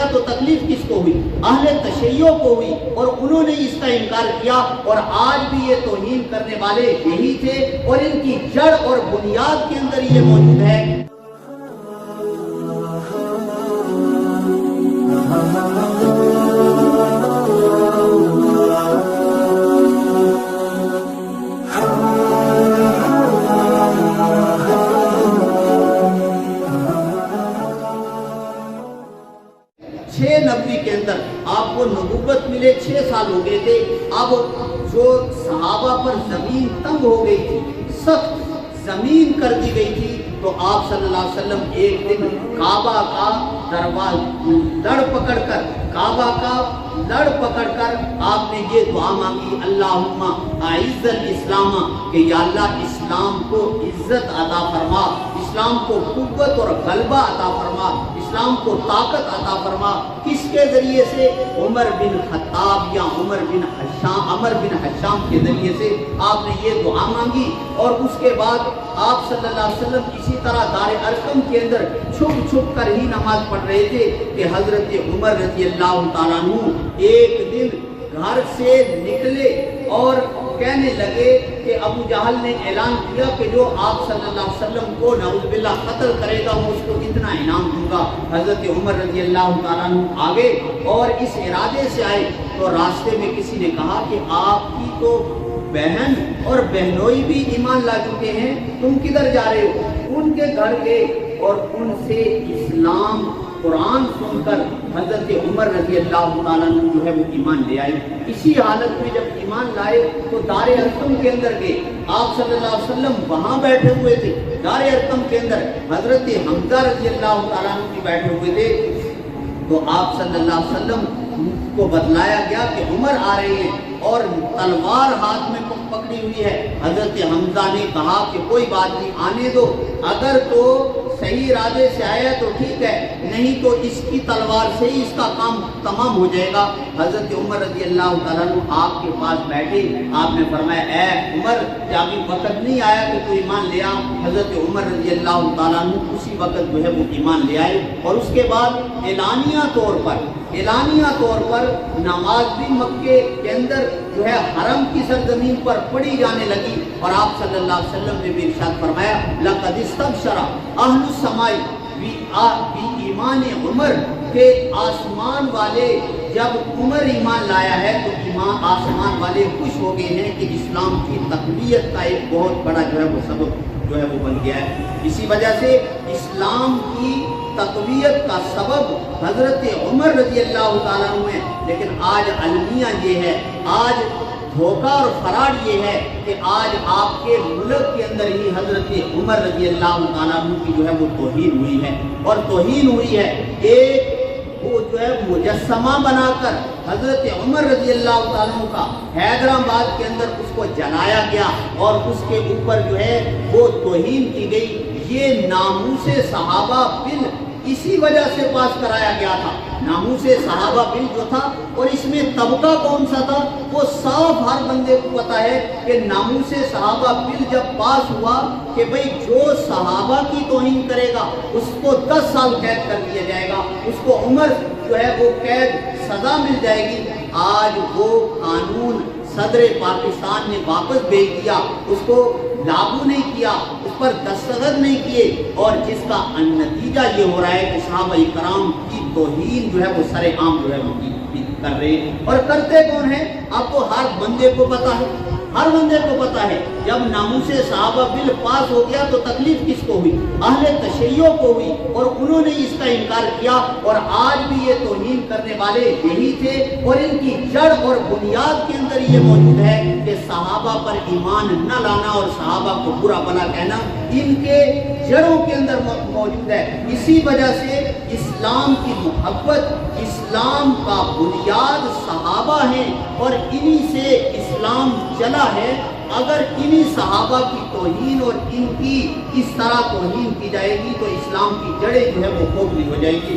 گیا تو تکلیف کس کو ہوئی؟ اہل تشیع کو ہوئی، اور انہوں نے اس کا انکار کیا، اور آج بھی یہ توہین کرنے والے یہی تھے، اور ان کی جڑ اور بنیاد کے اندر یہ موجود ہے۔ نبوی کے اندر آپ کو نبوت ملے 6 سال ہو گئے تھے، اب جو صحابہ پر زمین تنگ ہو گئی تھی، سخت زمین کر دی گئی تھی، تو آپ صلی اللہ علیہ وسلم ایک دن کعبہ کا دروازہ لڑ پکڑ کر آپ نے یہ دعا مانگی، اللہم اعز الاسلام، کہ یا اللہ اسلام کو عزت عطا فرما، اسلام کو قوت اور غلبہ عطا فرما، اسلام کو طاقت عطا فرما۔ کس کے ذریعے سے؟ عمر بن خطاب یا عمر بن حشام کے ذریعے سے آپ نے یہ دعا مانگی، اور اس کے بعد آپ صلی اللہ علیہ وسلم اسی طرح دار ارقم کے اندر چھپ کر ہی نماز پڑھ رہے تھے کہ حضرت عمر رضی اللہ تعالیٰ عنہ ایک دن گھر سے نکلے اور کہنے لگے کہ ابو جہل نے اعلان کیا کہ جو آپ صلی اللہ علیہ وسلم کو نعوذ باللہ قتل کرے گا وہ اس کو اتنا انعام دوں گا۔ حضرت عمر رضی اللہ تعالیٰ عنہ آگے اور اس ارادے سے آئے، تو راستے میں کسی نے کہا کہ آپ کی تو بہن اور بہنوئی بھی ایمان لا چکے ہیں، تم کدھر جا رہے ہو؟ ان کے گھر گئے اور ان سے اسلام قرآن سن کر حضرت عمر رضی اللہ تعالیٰ عنہ جو ہے وہ ایمان لے آئے۔ اسی حالت میں جب ایمان لائے تو دار ارقم کے اندر گئے، آپ صلی اللہ علیہ وسلم وہاں بیٹھے ہوئے تھے، دار ارقم کے اندر حضرت حمزہ رضی اللہ تعالیٰ عنہ بھی بیٹھے ہوئے تھے، تو آپ صلی اللہ علیہ وسلم کو بتلایا گیا کہ عمر آ رہے ہیں اور تلوار ہاتھ میں پکڑی ہوئی ہے۔ حضرت حمزہ نے کہا کہ کوئی بات نہیں، آنے دو، اگر تو صحیح ارادے سے آیا تو ٹھیک ہے، نہیں تو اس کی تلوار سے ہی اس کا کام تمام ہو جائے گا۔ حضرت عمر رضی اللہ تعالیٰ عنہ آپ کے پاس بیٹھے، آپ نے فرمایا اے عمر کیا ابھی وقت نہیں آیا کہ تو ایمان لے آ؟ حضرت عمر رضی اللہ تعالیٰ عنہ اسی وقت جو ہے وہ ایمان لے آئے، اور اس کے بعد اعلانیہ طور پر نماز بھی مکے کے اندر جو ہے حرم کی سرزمین پر پڑھی جانے لگی، اور آپ صلی اللہ علیہ وسلم نے بھی ارشاد فرمایا لقد استبشر اہل السماء ایمان عمر، کہ آسمان والے جب عمر ایمان لایا ہے تو آسمان والے خوش ہو گئے ہیں کہ اسلام کی تقویت کا ایک بہت بڑا جو ہے وہ سبب جو ہے وہ بن گیا ہے۔ اسی وجہ سے اسلام کی تقویت کا سبب حضرت عمر رضی اللہ تعالیٰ عنہ ہے۔ لیکن آج المیہ یہ ہے، آج دھوکہ اور فراڈ یہ ہے کہ آج آپ کے ملک کے اندر ہی حضرت عمر رضی اللہ تعالیٰ عنہ کی جو ہے وہ توہین ہوئی ہے، اور توہین ہوئی ہے ایک وہ جو ہے مجسمہ بنا کر حضرت عمر رضی اللہ تعالیٰ عنہ کا حیدرآباد کے اندر اس کو جلایا گیا، اور اس کے اوپر جو ہے وہ توہین کی گئی۔ یہ ناموس صحابہ بل اسی وجہ سے پاس کرایا گیا تھا، ناموس صحابہ بل جو تھا، اور اس میں طبقہ کون سا تھا وہ صاف ہر بندے کو پتا ہے کہ ناموس صحابہ بل جب پاس ہوا کہ بھئی جو صحابہ کی توہین کرے گا اس کو 10 سال قید کر دیا جائے گا، اس کو عمر جو ہے وہ قید سزا مل جائے گی۔ آج وہ قانون صدر پاکستان نے واپس بھیج دیا، اس کو لاگو نہیں کیا، اس پر دستخط نہیں کیے، اور جس کا نتیجہ یہ ہو رہا ہے کہ صحابہ کرام کی توہین جو ہے وہ سر عام جو ہے وہ کر رہے ہیں۔ اور کرتے کون ہیں؟ آپ کو ہر بندے کو پتا ہے، ہر بندے کو پتا ہے جب ناموس صحابہ بل پاس ہو گیا تو تکلیف کس کو ہوئی؟ اہل تشیع کو ہوئی، اور انہوں نے اس کا انکار کیا، اور آج بھی یہ توہین کرنے والے یہی تھے، اور ان کی جڑ اور بنیاد کے اندر یہ موجود ہے کہ صحابہ پر ایمان نہ لانا اور صحابہ کو برا بھلا کہنا ان کے جڑوں کے اندر موجود ہے۔ اسی وجہ سے اسلام کی محبت، اسلام کا بنیاد صحابہ ہیں، اور انہی سے اسلام چلا ہے۔ اگر انہی صحابہ کی توہین اور ان کی اس طرح توہین کی جائے گی تو اسلام کی جڑیں جو ہے وہ کھوکھلی ہو جائے گی۔